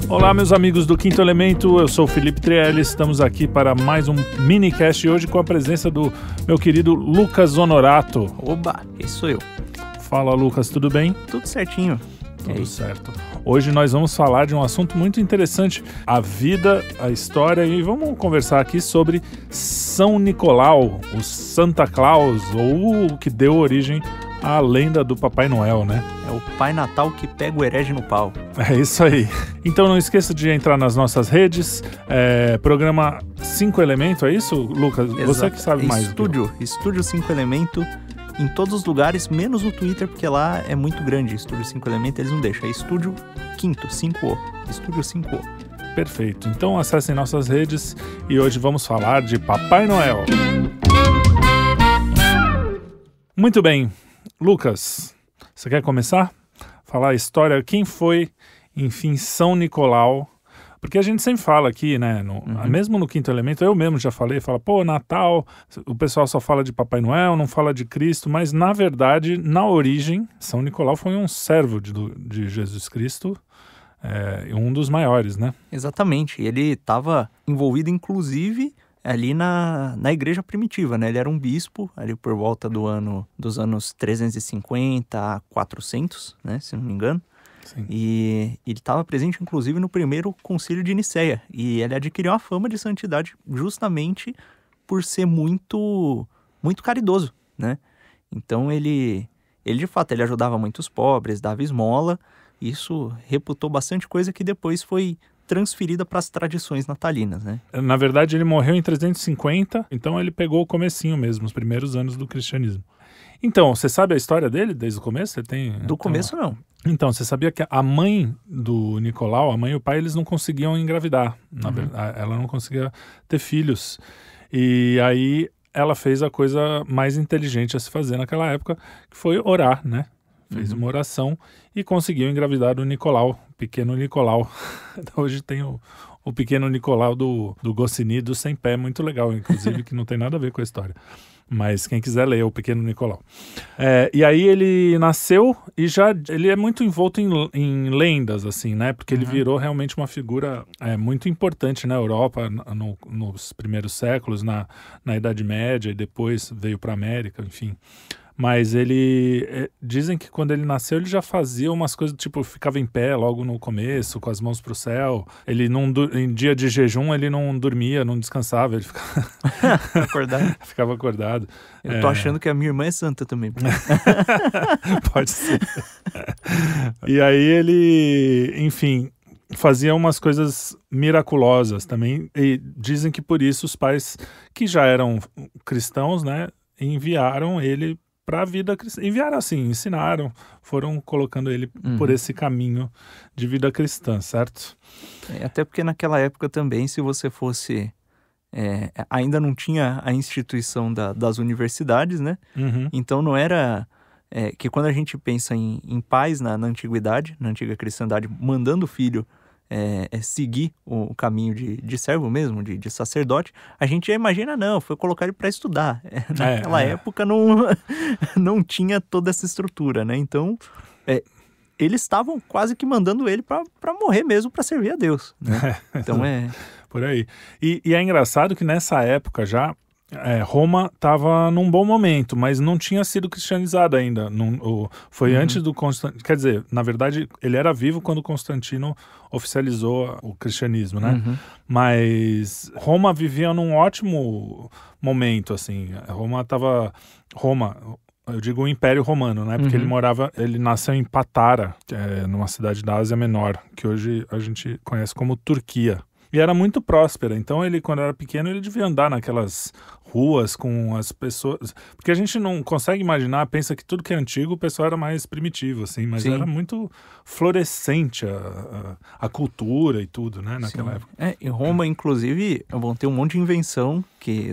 Olá, meus amigos do Quinto Elemento, eu sou o Felipe Trielli, estamos aqui para mais um minicast hoje com a presença do meu querido Lucas Honorato. Oba, esse sou eu. Fala, Lucas, tudo bem? Tudo certinho. Tudo certo. Hoje nós vamos falar de um assunto muito interessante, a vida, a história, e vamos conversar aqui sobre São Nicolau, o Santa Claus, ou o que deu origem à lenda do Papai Noel, né? É o Pai Natal que pega o herege no pau. É isso aí. Então não esqueça de entrar nas nossas redes, programa 5 Elemento, é isso, Lucas? Exato. Você que sabe mais. Estúdio 5 Elemento, em todos os lugares, menos no Twitter, porque lá é muito grande. Estúdio 5 Elemento, eles não deixam. É Estúdio Quinto, 5O. Estúdio 5O. Perfeito. Então acessem nossas redes e hoje vamos falar de Papai Noel. Muito bem. Lucas, você quer começar? Falar a história, quem foi, enfim, São Nicolau? Porque a gente sempre fala aqui, né, mesmo no Quinto Elemento, eu mesmo já falei, fala, pô, Natal, o pessoal só fala de Papai Noel, não fala de Cristo, mas na verdade, na origem, São Nicolau foi um servo de Jesus Cristo, um dos maiores, né? Exatamente, ele estava envolvido inclusive ali na igreja primitiva, né? Ele era um bispo ali por volta dos anos 350 a 400, né? Se não me engano. Sim. E ele estava presente, inclusive, no primeiro concílio de Nicéia. E ele adquiriu a fama de santidade justamente por ser muito, muito caridoso, né? Então, ele de fato, ele ajudava muitos pobres, dava esmola. Isso reputou bastante coisa que depois foi transferida para as tradições natalinas, né? Na verdade, ele morreu em 350, então ele pegou o comecinho mesmo, os primeiros anos do cristianismo. Então, você sabe a história dele desde o começo? Você tem? Do começo, não. Então, você sabia que a mãe do Nicolau, a mãe e o pai, eles não conseguiam engravidar. Na verdade, ela não conseguia ter filhos. E aí ela fez a coisa mais inteligente a se fazer naquela época, que foi orar, né? Fez uma oração e conseguiu engravidar o Nicolau, pequeno Nicolau. Hoje tem o pequeno Nicolau do Goscinny, do Sem Pé, muito legal, inclusive, que não tem nada a ver com a história. Mas quem quiser ler, o pequeno Nicolau. E aí ele nasceu e ele é muito envolto em lendas, assim, né? Porque ele virou realmente uma figura muito importante na Europa nos primeiros séculos, na Idade Média, e depois veio para a América, enfim. Mas dizem que quando ele nasceu ele já fazia umas coisas, tipo, ficava em pé logo no começo, com as mãos pro céu. Ele em dia de jejum ele não dormia, não descansava, ele ficava acordado. Eu tô achando que a minha irmã é santa também. Pode ser. E aí ele, enfim, fazia umas coisas miraculosas também. E dizem que por isso os pais, que já eram cristãos, né, enviaram ele para a vida cristã. Enviaram assim, ensinaram, foram colocando ele por esse caminho de vida cristã, certo? Até porque naquela época também, se você fosse... ainda não tinha a instituição das universidades, né? Então não era... que quando a gente pensa em pais na antiguidade, na antiga cristandade, mandando o filho seguir o caminho de servo mesmo, de sacerdote, a gente já imagina, não, foi colocar ele para estudar. Naquela época não tinha toda essa estrutura, né? Então, eles estavam quase que mandando ele para morrer mesmo, para servir a Deus, né? Então por aí. E é engraçado que nessa época já Roma estava num bom momento, mas não tinha sido cristianizada ainda. Foi antes do Constantino. Quer dizer, na verdade, ele era vivo quando Constantino oficializou o cristianismo, né? Mas Roma vivia num ótimo momento, assim. Eu digo o Império Romano, né? Porque ele nasceu em Patara, que é numa cidade da Ásia Menor, que hoje a gente conhece como Turquia. E era muito próspera, então ele, quando era pequeno, ele devia andar naquelas ruas com as pessoas... Porque a gente não consegue imaginar, pensa que tudo que é antigo, o pessoal era mais primitivo, assim, mas Sim. Era muito florescente a cultura e tudo, né, naquela época. Em Roma, inclusive, vão ter um monte de invenção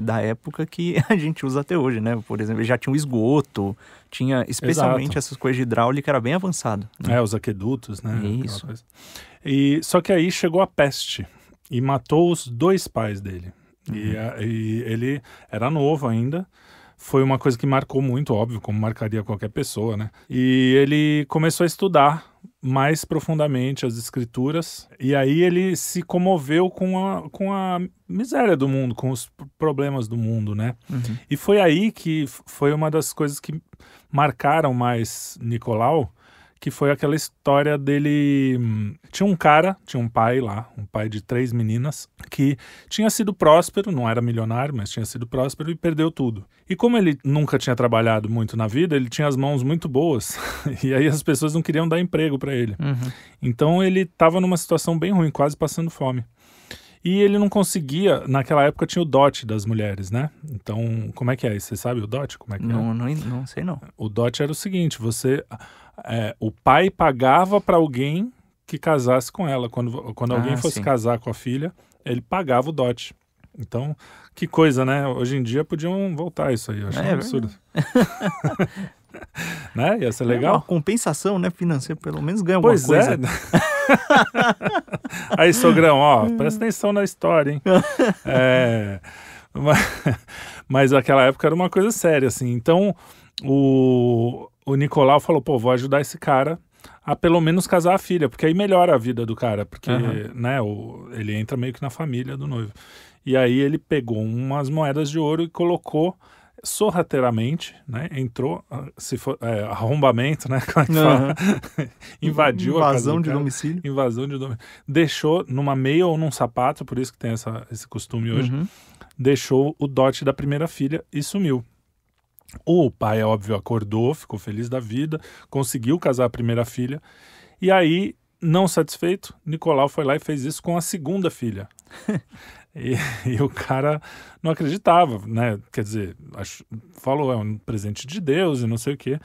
da época que a gente usa até hoje, né? Por exemplo, já tinha um esgoto, tinha especialmente essas coisas de hidráulica, era bem avançado. Né? Os aquedutos, né? Isso. Só que aí chegou a peste. E matou os 2 pais dele. E ele era novo ainda. Foi uma coisa que marcou muito, óbvio, como marcaria qualquer pessoa, né? E ele começou a estudar mais profundamente as escrituras, e aí ele se comoveu com a miséria do mundo, com os problemas do mundo, né? Uhum. E foi aí que foi uma das coisas que marcaram mais Nicolau, que foi aquela história dele... Tinha um pai lá, um pai de 3 meninas, que tinha sido próspero, não era milionário, mas tinha sido próspero e perdeu tudo. E como ele nunca tinha trabalhado muito na vida, ele tinha as mãos muito boas, e aí as pessoas não queriam dar emprego para ele. Uhum. Então ele estava numa situação bem ruim, quase passando fome. E ele não conseguia, naquela época tinha o dote das mulheres, né? Então, como é que é? Você sabe o dote? Como é que Não sei não. O dote era o seguinte, o pai pagava para alguém que casasse com ela. Quando alguém fosse casar com a filha, ele pagava o dote. Então, que coisa, né? Hoje em dia podiam voltar isso aí, eu acho um absurdo. Né? Ia ser legal. Uma compensação, né, financeira, pelo menos ganha alguma coisa. Aí, sogrão, ó, presta atenção na história, hein? Mas aquela época era uma coisa séria, assim. Então, o Nicolau falou, pô, vou ajudar esse cara a pelo menos casar a filha, porque aí melhora a vida do cara, porque, né, ele entra meio que na família do noivo. E aí ele pegou umas moedas de ouro e colocou sorrateiramente, né, entrou, arrombamento, né, como é que fala? Invadiu a casa do cara. Invasão de domicílio. Deixou numa meia ou num sapato, por isso que tem esse costume hoje, deixou o dote da primeira filha e sumiu. O pai, óbvio, acordou, ficou feliz da vida, conseguiu casar a primeira filha, e aí, não satisfeito, Nicolau foi lá e fez isso com a segunda filha. E o cara não acreditava, né? Quer dizer, falou, é um presente de Deus e não sei o quê.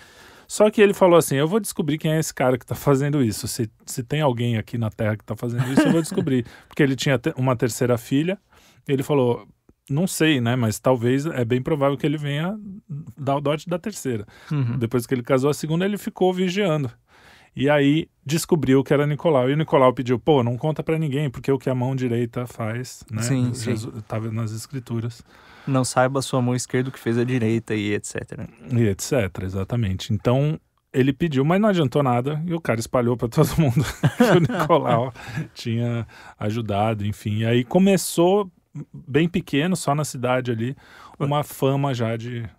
Só que ele falou assim, eu vou descobrir quem é esse cara que tá fazendo isso. Se tem alguém aqui na Terra que tá fazendo isso, eu vou descobrir. Porque ele tinha uma terceira filha, ele falou, não sei, né? Mas talvez é bem provável que ele venha dar o dote da terceira. Depois que ele casou a segunda, ele ficou vigiando. E aí descobriu que era Nicolau. E o Nicolau pediu, pô, não conta pra ninguém, porque o que a mão direita faz, né? Sim. Estava nas escrituras. Não saiba a sua mão esquerda o que fez a direita e etc. E etc, exatamente. Então, ele pediu, mas não adiantou nada. E o cara espalhou pra todo mundo que o Nicolau tinha ajudado, enfim. E aí começou, bem pequeno, só na cidade ali, uma fama já de...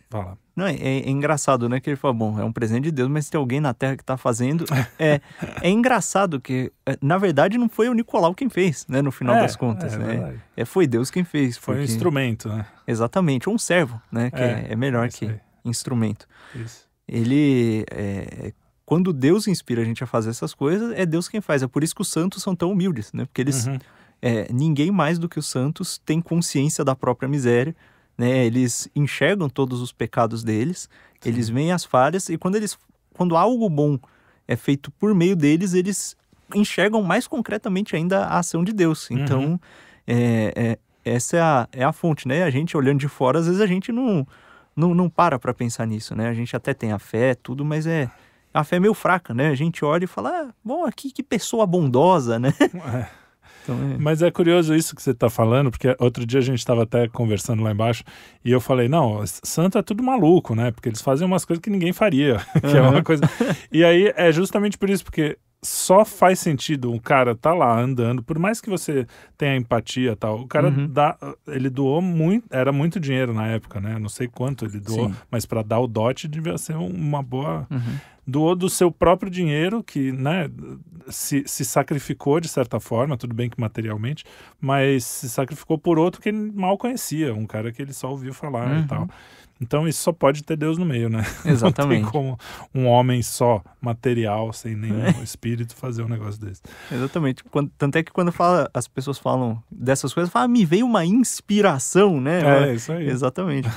falar. Não, é engraçado, né? Que ele fala, bom, é um presente de Deus, mas tem alguém na Terra que tá fazendo. É engraçado que, na verdade, não foi o Nicolau quem fez, né? No final das contas, né? Foi Deus quem fez. Foi um instrumento, né? Exatamente, um servo, né? Que é melhor que instrumento. Isso. Ele, quando Deus inspira a gente a fazer essas coisas, é Deus quem faz. É por isso que os santos são tão humildes, né? Porque eles, ninguém mais do que os santos tem consciência da própria miséria, né? Eles enxergam todos os pecados deles, eles veem as falhas e quando algo bom é feito por meio deles, eles enxergam mais concretamente ainda a ação de Deus. Então, essa é a fonte, né? A gente olhando de fora, às vezes a gente não para pensar nisso, né? A gente até tem a fé, tudo, mas a fé é meio fraca, né? A gente olha e fala, bom, aqui que pessoa bondosa, né? Então, Mas é curioso isso que você está falando, porque outro dia a gente estava até conversando lá embaixo e eu falei, não, santo é tudo maluco, né? Porque eles fazem umas coisas que ninguém faria, que é uma coisa... E aí é justamente por isso, porque só faz sentido um cara tá lá andando, por mais que você tenha empatia e tal, o cara ele doou muito, era muito dinheiro na época, né? Não sei quanto ele doou, mas para dar o dote devia ser uma boa... Doou do seu próprio dinheiro, que, né, se sacrificou de certa forma, tudo bem que materialmente, mas se sacrificou por outro que ele mal conhecia, um cara que ele só ouviu falar e tal. Então isso só pode ter Deus no meio, né? Exatamente. Não tem como um homem só material, sem nenhum espírito, fazer um negócio desse. Exatamente. Tanto é que quando as pessoas falam dessas coisas, falam, me veio uma inspiração, né? Isso aí. Exatamente.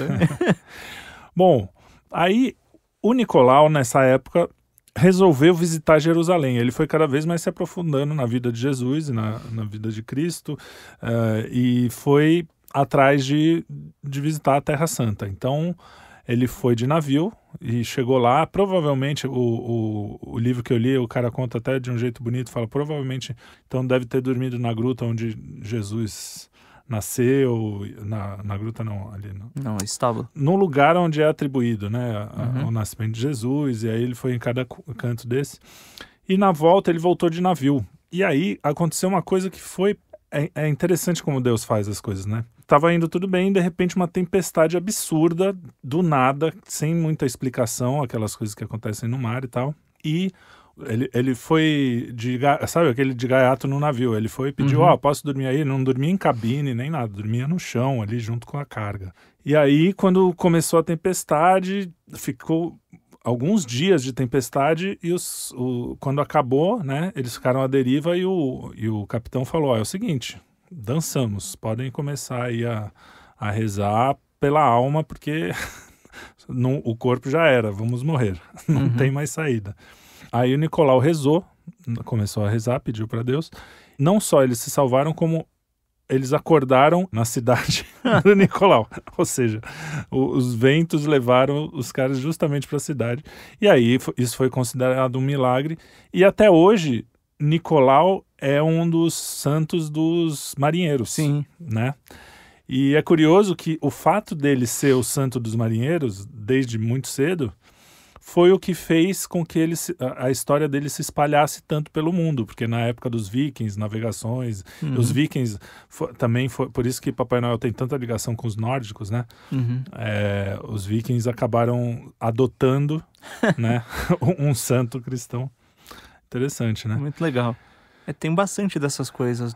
Bom, aí o Nicolau, nessa época, resolveu visitar Jerusalém. Ele foi cada vez mais se aprofundando na vida de Jesus e na vida de Cristo, e foi atrás de visitar a Terra Santa. Então, ele foi de navio e chegou lá. Provavelmente, o livro que eu li, o cara conta até de um jeito bonito, fala, provavelmente, então deve ter dormido na gruta onde Jesus nasceu, na gruta não, ali não, estábulo. No lugar onde é atribuído, né, o nascimento de Jesus, e aí ele foi em cada canto desse. E na volta ele voltou de navio. E aí aconteceu uma coisa que foi... É interessante como Deus faz as coisas, né? Tava indo tudo bem, de repente uma tempestade absurda, do nada, sem muita explicação, aquelas coisas que acontecem no mar e tal. E ele foi, sabe, aquele de gaiato no navio, ele foi e pediu, posso dormir aí? Ele não dormia em cabine nem nada, dormia no chão ali junto com a carga. E aí, quando começou a tempestade, ficou alguns dias de tempestade e quando acabou, né, eles ficaram à deriva e o capitão falou, é o seguinte, dançamos, podem começar aí a rezar pela alma, porque o corpo já era, vamos morrer, não tem mais saída. Aí o Nicolau rezou, começou a rezar, pediu para Deus, não só eles se salvaram, como eles acordaram na cidade do Nicolau. Ou seja, os ventos levaram os caras justamente para a cidade. E aí isso foi considerado um milagre. E até hoje, Nicolau é um dos santos dos marinheiros. Sim. Né? E é curioso que o fato dele ser o santo dos marinheiros, desde muito cedo, foi o que fez com que a história dele se espalhasse tanto pelo mundo, porque na época dos vikings, navegações, os vikings também foi por isso que Papai Noel tem tanta ligação com os nórdicos, né? Os vikings acabaram adotando, né, um santo cristão. Interessante, né? Muito legal. Tem bastante dessas coisas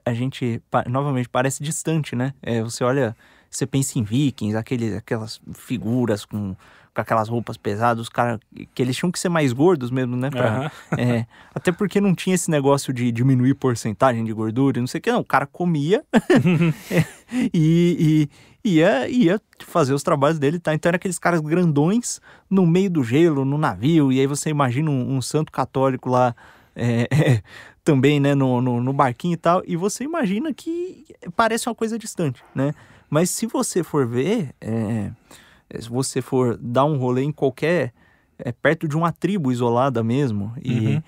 a gente, novamente, parece distante, né? Você olha, você pensa em vikings, aquelas figuras com aquelas roupas pesadas, os caras que eles tinham que ser mais gordos mesmo, né? Até porque não tinha esse negócio de diminuir porcentagem de gordura, não sei o que, não. O cara comia e ia fazer os trabalhos dele, tá? Então eram aqueles caras grandões no meio do gelo, no navio, e aí você imagina um santo católico lá também, né? No barquinho e tal, e você imagina que parece uma coisa distante, né? Mas se você for ver... se você for dar um rolê em qualquer... perto de uma tribo isolada mesmo e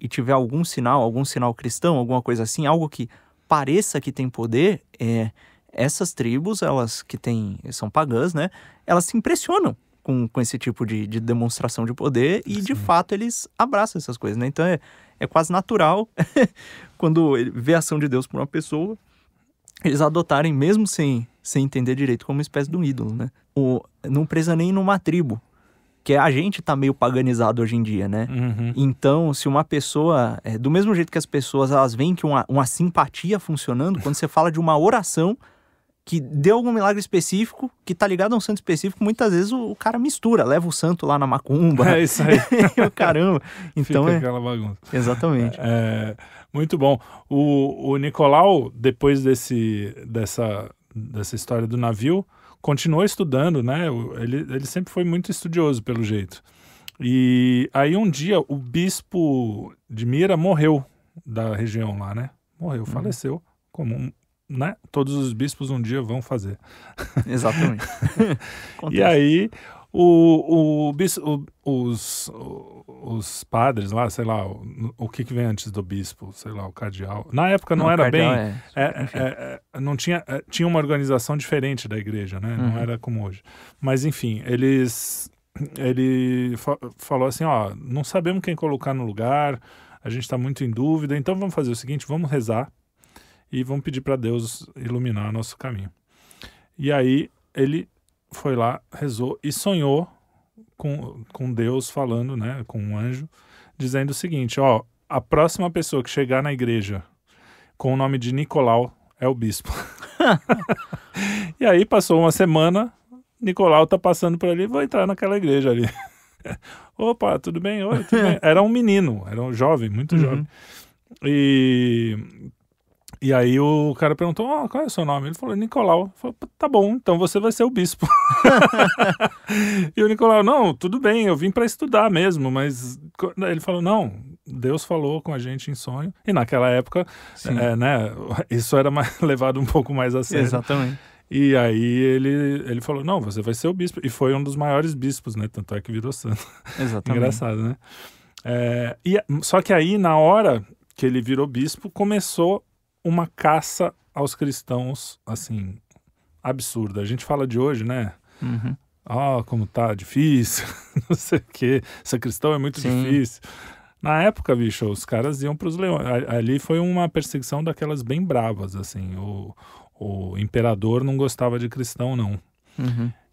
tiver algum sinal cristão, alguma coisa assim, algo que pareça que tem poder, essas tribos, elas que são pagãs, né? Elas se impressionam com esse tipo de demonstração de poder e, de fato, eles abraçam essas coisas, né? Então, é quase natural, quando vê a ação de Deus por uma pessoa, eles adotarem, mesmo sem entender direito, como uma espécie de um ídolo, né? Não precisa nem numa tribo, que a gente tá meio paganizado hoje em dia, né? Então, se uma pessoa... do mesmo jeito que as pessoas, elas veem que uma simpatia funcionando, quando você fala de uma oração que deu algum milagre específico, que tá ligado a um santo específico, muitas vezes o cara mistura, leva o santo lá na macumba. É isso aí. Caramba. Então fica aquela bagunça. Exatamente. Muito bom. O Nicolau, depois dessa história do navio, continuou estudando, né? Ele sempre foi muito estudioso, pelo jeito. E aí um dia o bispo de Mira morreu da região lá, né? Morreu, faleceu, como né? Todos os bispos um dia vão fazer. Exatamente. E aí os padres lá, sei lá, o que vem antes do bispo, sei lá, o cardeal. Na época não era bem... não tinha uma organização diferente da igreja, né? Não era como hoje. Mas enfim, ele falou assim, ó, não sabemos quem colocar no lugar, a gente está muito em dúvida, então vamos fazer o seguinte, vamos rezar e vamos pedir para Deus iluminar nosso caminho. E aí ele foi lá, rezou e sonhou com Deus falando, né, com um anjo, dizendo o seguinte, ó, a próxima pessoa que chegar na igreja com o nome de Nicolau é o bispo. E aí passou uma semana, Nicolau tá passando por ali, vou entrar naquela igreja ali. Opa, tudo bem? Oi, tudo bem? Era um menino, era um jovem, muito jovem. E aí o cara perguntou, qual é o seu nome? Ele falou, Nicolau. Ele falou, tá bom, então você vai ser o bispo. E o Nicolau, não, tudo bem, eu vim para estudar mesmo, mas ele falou, não, Deus falou com a gente em sonho. E naquela época, né, isso era levado um pouco mais a sério. Exatamente. E aí ele falou, não, você vai ser o bispo. E foi um dos maiores bispos, né, tanto é que virou santo. Exatamente. Engraçado, né? Só que aí, na hora que ele virou bispo, começou uma caça aos cristãos, assim, absurda. A gente fala de hoje, né? Como tá difícil, não sei o quê. Ser cristão é muito difícil. Na época, bicho, os caras iam pros leões. Ali foi uma perseguição daquelas bem bravas, assim. O imperador não gostava de cristão, não.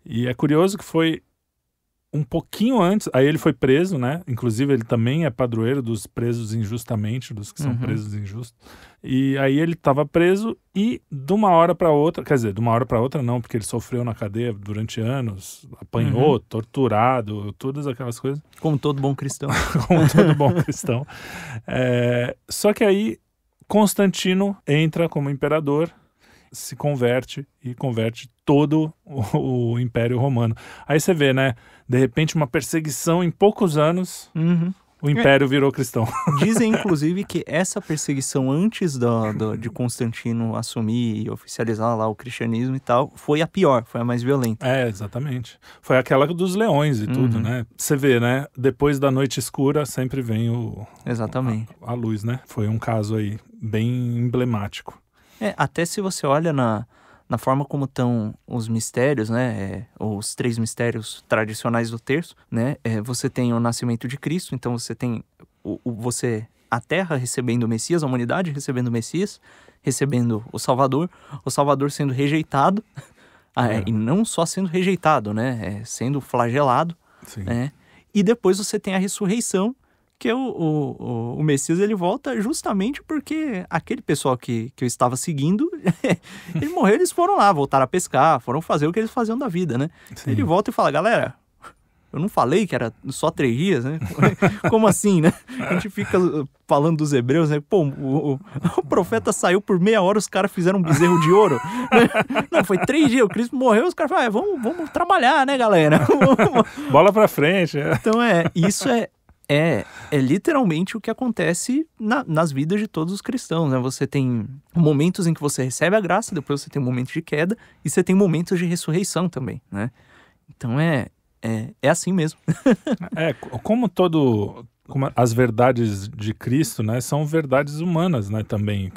E é curioso que foi um pouquinho antes, aí ele foi preso, né? Inclusive ele também é padroeiro dos presos injustamente, dos que são presos injustos. E aí ele estava preso e de uma hora para outra, quer dizer, de uma hora para outra não, porque ele sofreu na cadeia durante anos, apanhou, torturado, todas aquelas coisas. Como todo bom cristão. Como todo bom cristão. Só que aí Constantino entra como imperador, se converte e converte todo o Império Romano. Aí você vê, né? De repente uma perseguição em poucos anos, o Império virou cristão. Dizem, inclusive, que essa perseguição antes de Constantino assumir e oficializar lá o cristianismo e tal, foi a pior, foi a mais violenta. Exatamente. Foi aquela dos leões e tudo, né? Você vê, né? Depois da noite escura sempre vem Exatamente. a luz, né? Foi um caso aí bem emblemático. Até se você olha na forma como estão os mistérios, né, os 3 mistérios tradicionais do terço, né, você tem o nascimento de Cristo, então você tem a Terra recebendo o Messias, a humanidade recebendo o Messias, recebendo o Salvador sendo rejeitado, e não só sendo rejeitado, né, sendo flagelado, né, e depois você tem a ressurreição, que o Messias ele volta justamente porque aquele pessoal que eu estava seguindo, ele morreu, eles foram lá, voltaram a pescar, foram fazer o que eles faziam da vida, né? Ele volta e fala, galera, eu não falei que era só 3 dias, né? Como assim, né? A gente fica falando dos hebreus, né? Pô, o profeta saiu por meia hora, os caras fizeram um bezerro de ouro. Não, foi 3 dias, o Cristo morreu, os caras falaram, vamos trabalhar, né, galera? Bola pra frente. Então, isso é literalmente o que acontece nas vidas de todos os cristãos, né? Você tem momentos em que você recebe a graça, depois você tem momentos de queda, e você tem momentos de ressurreição também, né? Então é assim mesmo. Como as verdades de Cristo, né, são verdades humanas, né, também.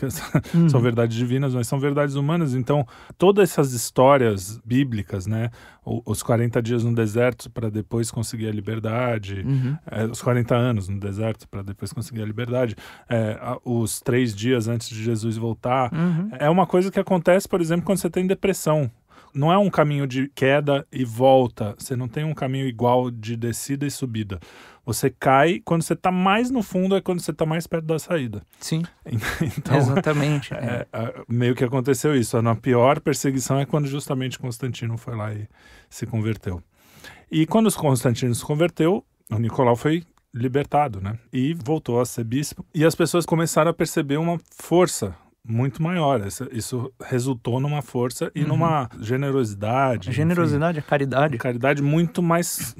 São verdades divinas, mas são verdades humanas. Então, todas essas histórias bíblicas, né, os 40 dias no deserto para depois conseguir a liberdade, os 40 anos no deserto para depois conseguir a liberdade, os 3 dias antes de Jesus voltar, é uma coisa que acontece, por exemplo, quando você tem depressão. Não é um caminho de queda e volta. Você não tem um caminho igual de descida e subida. Você cai, quando você está mais no fundo é quando você está mais perto da saída. Sim, então, exatamente. Meio que aconteceu isso. A pior perseguição é quando justamente Constantino foi lá e se converteu. E quando Constantino se converteu, o Nicolau foi libertado, né? E voltou a ser bispo. E as pessoas começaram a perceber uma força muito maior. Isso resultou numa força e numa generosidade. A generosidade, enfim, a caridade. Caridade muito mais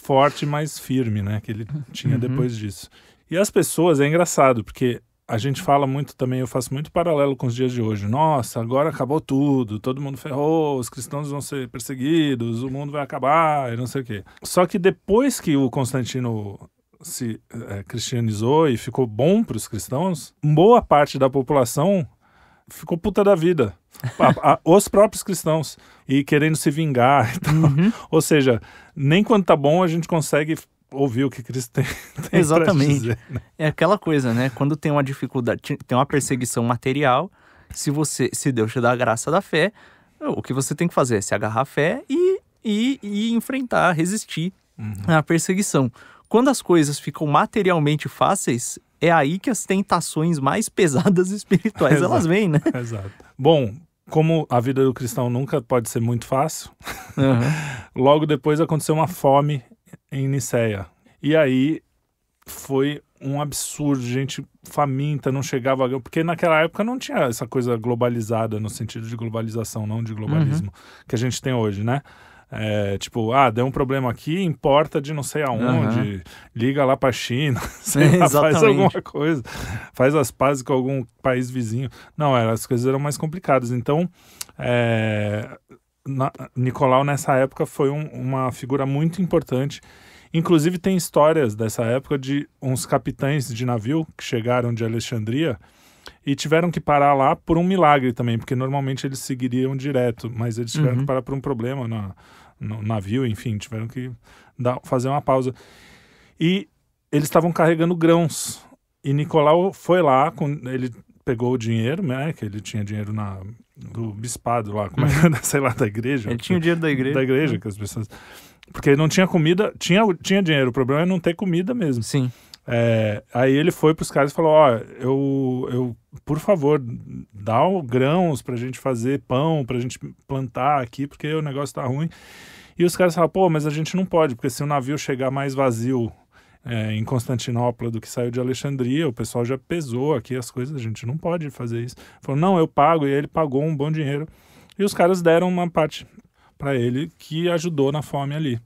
forte, mais firme, né? Que ele tinha depois disso. E as pessoas, é engraçado, porque a gente fala muito também, eu faço muito paralelo com os dias de hoje. Nossa, agora acabou tudo, todo mundo ferrou, os cristãos vão ser perseguidos, o mundo vai acabar e não sei o quê. Só que depois que o Constantino se cristianizou e ficou bom para os cristãos, boa parte da população ficou puta da vida. Os próprios cristãos. E querendo se vingar. Então, ou seja, nem quando tá bom a gente consegue ouvir o que Cristo tem Exatamente. Pra dizer, né? É aquela coisa, né? Quando tem uma dificuldade, tem uma perseguição material, se Deus te dá a graça da fé, o que você tem que fazer é se agarrar à fé e enfrentar, resistir à perseguição. Quando as coisas ficam materialmente fáceis, é aí que as tentações mais pesadas espirituais elas vêm, né? Exato. Bom, como a vida do cristão nunca pode ser muito fácil, logo depois aconteceu uma fome em Niceia. E aí foi um absurdo, gente faminta, não chegava... Porque naquela época não tinha essa coisa globalizada, no sentido de globalização, não de globalismo, que a gente tem hoje, né? Tipo, deu um problema aqui, importa de não sei aonde, liga lá pra China, sei lá, faz alguma coisa, faz as pazes com algum país vizinho. Não, as coisas eram mais complicadas. Então, Nicolau nessa época foi uma figura muito importante. Inclusive tem histórias dessa época de uns capitães de navio que chegaram de Alexandria E tiveram que parar lá por um milagre também, porque normalmente eles seguiriam direto, mas eles tiveram que parar por um problema no navio, enfim, tiveram que fazer uma pausa. E eles estavam carregando grãos. E Nicolau foi lá, ele pegou o dinheiro, né? Que ele tinha dinheiro do bispado lá, como é que sei lá, da igreja. Ele tinha o dinheiro da igreja. Da igreja, que as pessoas... Porque ele não tinha comida, tinha dinheiro, o problema é não ter comida mesmo. Sim. Aí ele foi pros caras e falou, eu por favor, dá grãos pra gente fazer pão, pra gente plantar aqui, porque o negócio tá ruim. E os caras falaram, pô, mas a gente não pode, porque se o navio chegar mais vazio em Constantinopla do que saiu de Alexandria, o pessoal já pesou aqui as coisas, a gente não pode fazer isso. Falou, não, eu pago, e ele pagou um bom dinheiro. E os caras deram uma parte para ele que ajudou na fome ali.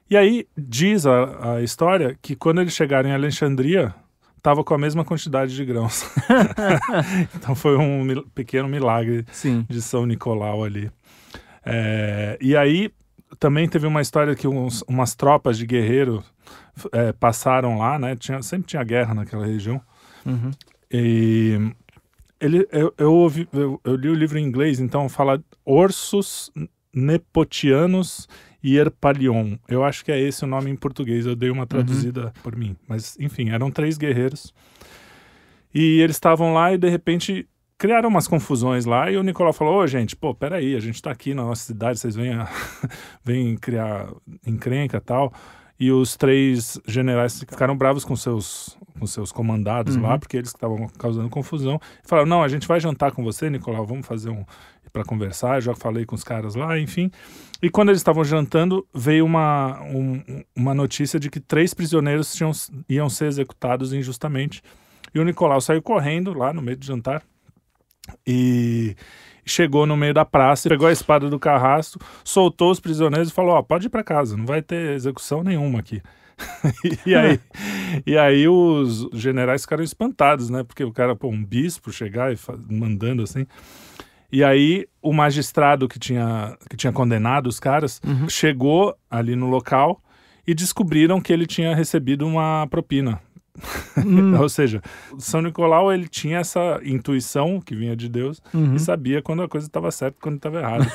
E aí diz a história que quando eles chegaram em Alexandria, estava com a mesma quantidade de grãos. Então foi um pequeno milagre de São Nicolau ali. E aí também teve uma história que umas tropas de guerreiro passaram lá, né? Sempre tinha guerra naquela região. E eu li o livro em inglês, então fala Orsus Nepotianus e Erpalion. Eu acho que é esse o nome em português, eu dei uma traduzida por mim. Mas, enfim, eram 3 guerreiros. E eles estavam lá e, de repente, criaram umas confusões lá. E o Nicolau falou, ô, gente, pô, peraí, a gente tá aqui na nossa cidade, vocês vêm criar encrenca e tal. E os 3 generais ficaram bravos com seus comandados lá, porque eles estavam causando confusão. E falaram, não, a gente vai jantar com você, Nicolau, vamos fazer para conversar. Eu já falei com os caras lá, enfim. E quando eles estavam jantando, veio uma notícia de que 3 prisioneiros iam ser executados injustamente. E o Nicolau saiu correndo lá no meio do jantar e chegou no meio da praça, pegou a espada do carrasco, soltou os prisioneiros e falou, pode ir para casa, não vai ter execução nenhuma aqui. e aí os generais ficaram espantados, né? Porque o cara, um bispo chegar e mandando assim. E aí o magistrado que tinha condenado os caras chegou ali no local e descobriram que ele tinha recebido uma propina. Ou seja, São Nicolau, ele tinha essa intuição que vinha de Deus e sabia quando a coisa estava certa e quando estava errada.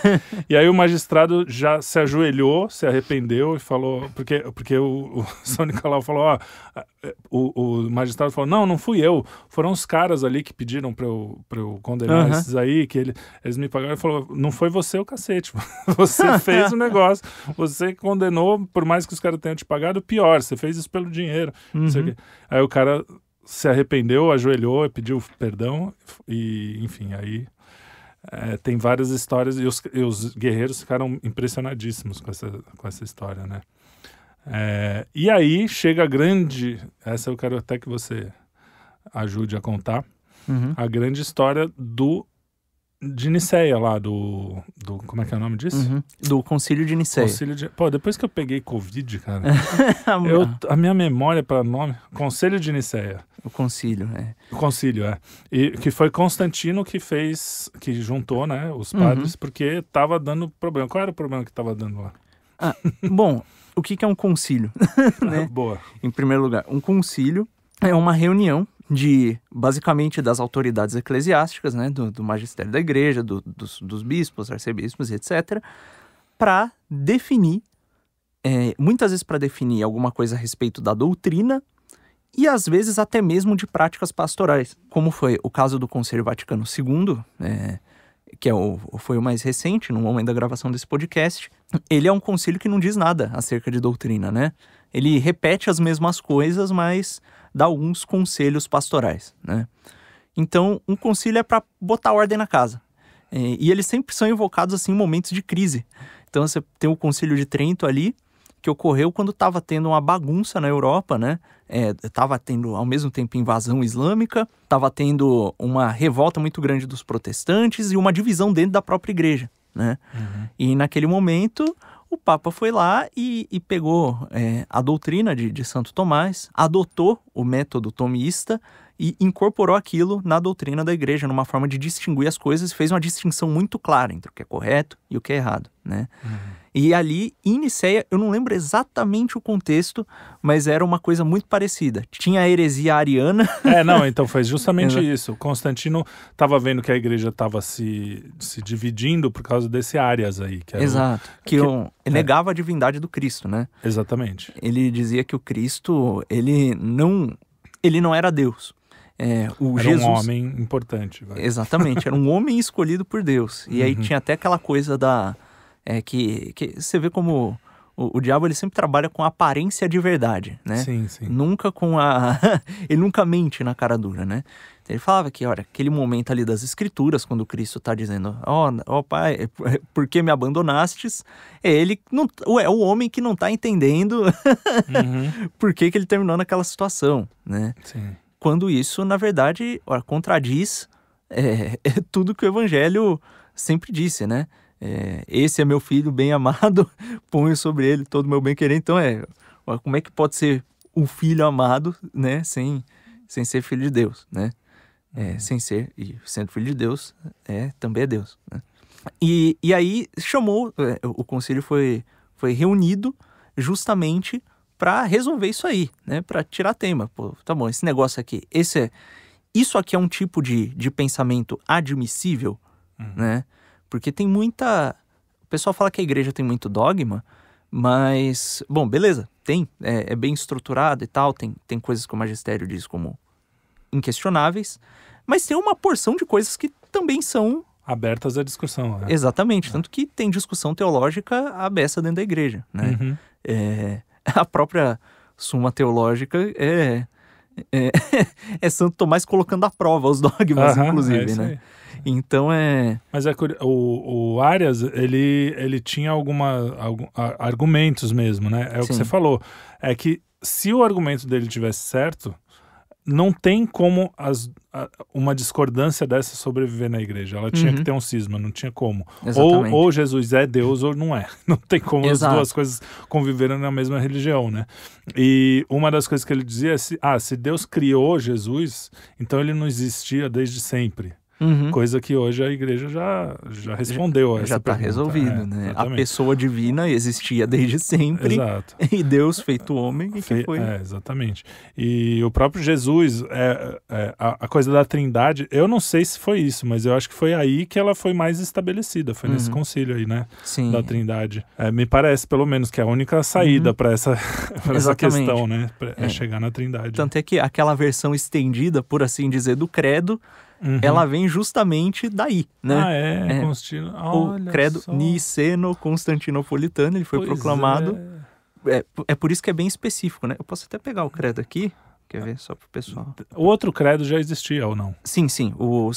E aí o magistrado já se ajoelhou, se arrependeu e falou, porque o São Nicolau falou, o magistrado falou, não fui eu, foram os caras ali que pediram pra eu condenar esses aí, que eles me pagaram. Ele falou, não foi você o cacete, você fez o negócio, você condenou, por mais que os caras tenham te pagado, pior, você fez isso pelo dinheiro, não sei o quê. Aí o cara se arrependeu, ajoelhou, pediu perdão e, enfim, aí tem várias histórias e os guerreiros ficaram impressionadíssimos com essa história, né? E aí chega a grande... Essa eu quero até que você ajude a contar. A grande história de Niceia lá, do... Como é que é o nome disso? Do Concílio de Niceia. Pô, depois que eu peguei Covid, cara, a minha memória para nome... Concílio de Niceia. O concílio, O concílio, E que foi Constantino que juntou, né, os padres, porque tava dando problema. Qual era o problema que tava dando lá? Bom, o que é um concílio? Né? Boa. Em primeiro lugar, um concílio é uma reunião basicamente das autoridades eclesiásticas, né, do magistério da igreja, dos bispos, arcebispos, etc., para definir, muitas vezes para definir alguma coisa a respeito da doutrina e às vezes até mesmo de práticas pastorais, como foi o caso do Concílio Vaticano II, que foi o mais recente, no momento da gravação desse podcast. Ele é um concílio que não diz nada acerca de doutrina, né? Ele repete as mesmas coisas, mas dá alguns conselhos pastorais, né? Então, um concílio é para botar ordem na casa. E eles sempre são invocados assim em momentos de crise. Então, você tem o Concílio de Trento ali, que ocorreu quando estava tendo uma bagunça na Europa, né? Estava tendo, ao mesmo tempo, invasão islâmica, estava tendo uma revolta muito grande dos protestantes e uma divisão dentro da própria igreja, né? E naquele momento, o Papa foi lá e pegou a doutrina de Santo Tomás, adotou o método tomista e incorporou aquilo na doutrina da igreja, numa forma de distinguir as coisas, e fez uma distinção muito clara entre o que é correto e o que é errado, né? E ali, em Nicéia, eu não lembro exatamente o contexto, mas era uma coisa muito parecida. Tinha a heresia ariana. Não, então foi justamente isso. O Constantino estava vendo que a igreja estava se dividindo por causa desse Árias aí. Que era ele negava a divindade do Cristo, né? Exatamente. Ele dizia que o Cristo, ele não era Deus. Era Jesus... um homem importante. Exatamente, era um homem escolhido por Deus. E aí tinha até aquela coisa que você vê como o diabo ele sempre trabalha com a aparência de verdade, né? Sim, sim. Nunca com ele nunca mente na cara dura, né? Ele falava que, olha, aquele momento ali das escrituras, quando Cristo está dizendo, ó pai, por que me abandonastes? Ele é o homem que não está entendendo por que ele terminou naquela situação, né? Sim. Quando isso, na verdade, contradiz tudo que o evangelho sempre disse, né? Esse é meu filho bem amado, ponho sobre ele todo o meu bem-querer. Então, como é que pode ser um filho amado, né, sem ser filho de Deus, né? Sem ser, e sendo filho de Deus, também é Deus, né? E aí chamou, o concílio foi reunido justamente para resolver isso aí, né? Para tirar tema. Pô, tá bom, esse negócio aqui, isso aqui é um tipo de pensamento admissível, né? Porque tem muita... O pessoal fala que a igreja tem muito dogma, mas... Bom, beleza, tem. É bem estruturado e tal, tem coisas que o magistério diz como inquestionáveis, mas tem uma porção de coisas que também são... abertas à discussão, né? Exatamente, tanto que tem discussão teológica aberta dentro da igreja, né? A própria Suma Teológica é Santo Tomás colocando à prova os dogmas, inclusive, né? Então Mas o Árias, ele tinha argumentos mesmo, né? É o que você falou. É que se o argumento dele tivesse certo, não tem como uma discordância dessa sobreviver na igreja. Ela tinha que ter um cisma, não tinha como. Ou Jesus é Deus ou não é. Não tem como as duas coisas conviverem na mesma religião, né? E uma das coisas que ele dizia é se Deus criou Jesus, então ele não existia desde sempre. Coisa que hoje a igreja já respondeu a essa já está resolvido, né? Exatamente. A pessoa divina existia desde sempre. Exato. E Deus feito homem e que foi... exatamente. E o próprio Jesus, a coisa da trindade, eu não sei se foi isso, mas eu acho que foi aí que ela foi mais estabelecida, foi nesse concílio aí, né? Sim. Da trindade. Me parece, pelo menos, que é a única saída para essa questão, né? É chegar na trindade. Tanto é que aquela versão estendida, por assim dizer, do credo, ela vem justamente daí, né? O credo niceno-constantinopolitano, ele foi proclamado. É por isso que é bem específico, né? Eu posso até pegar o credo aqui, quer ver, só pro pessoal. O outro credo já existia ou não? Sim. O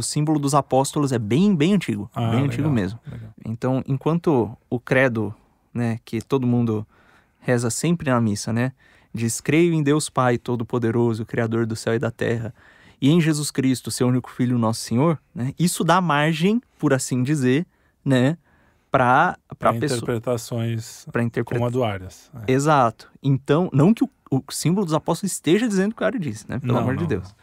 símbolo dos apóstolos é bem, bem antigo. Bem antigo mesmo. Legal. Então, enquanto o credo, né, que todo mundo reza sempre na missa, né? Diz, creio em Deus Pai Todo-Poderoso, Criador do céu e da terra, e em Jesus Cristo, seu único Filho, nosso Senhor, né? Isso dá margem, por assim dizer, né? Para interpretações como a do Árias. Exato. Então, não que o símbolo dos apóstolos esteja dizendo o que o Árias disse, né? Pelo amor de Deus.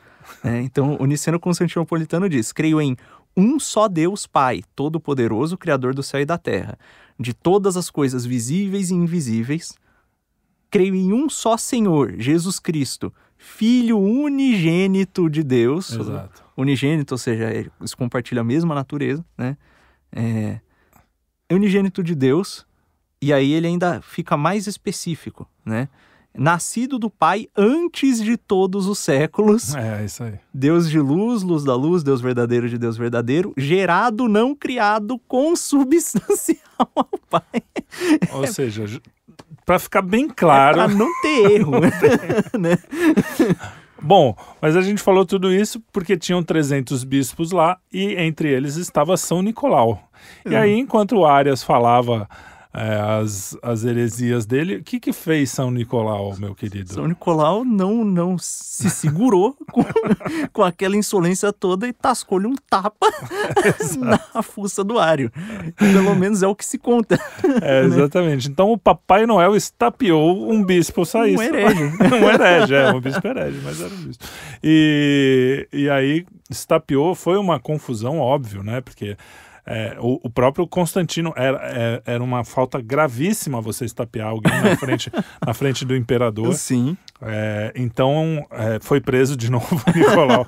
Então, o Niceno-Constantinopolitano diz, creio em um só Deus Pai, Todo-Poderoso, Criador do céu e da terra, de todas as coisas visíveis e invisíveis. Creio em um só Senhor, Jesus Cristo, Filho unigênito de Deus. Exato. Unigênito, ou seja, eles compartilham a mesma natureza, né? É unigênito de Deus, e aí ele ainda fica mais específico, né? Nascido do Pai antes de todos os séculos. Isso aí. Deus de luz, luz da luz, Deus verdadeiro de Deus verdadeiro, gerado, não criado, consubstancial ao Pai. Ou seja, para ficar bem claro... para não ter erro. Né? Bom, mas a gente falou tudo isso porque tinham 300 bispos lá e entre eles estava São Nicolau. E aí, enquanto o Árias falava as heresias dele. O que fez São Nicolau, meu querido? São Nicolau não se segurou com aquela insolência toda e tascou-lhe um tapa na fuça do Ário. Pelo menos é o que se conta. Exatamente. Então o Papai Noel estapeou um bispo saísta. Um herege. Um herege, um bispo herege, mas era um bispo. E aí estapeou, foi uma confusão, óbvio, né? Porque o próprio Constantino era uma falta gravíssima você estapear alguém na frente do imperador. Sim. Então foi preso de novo Nicolau.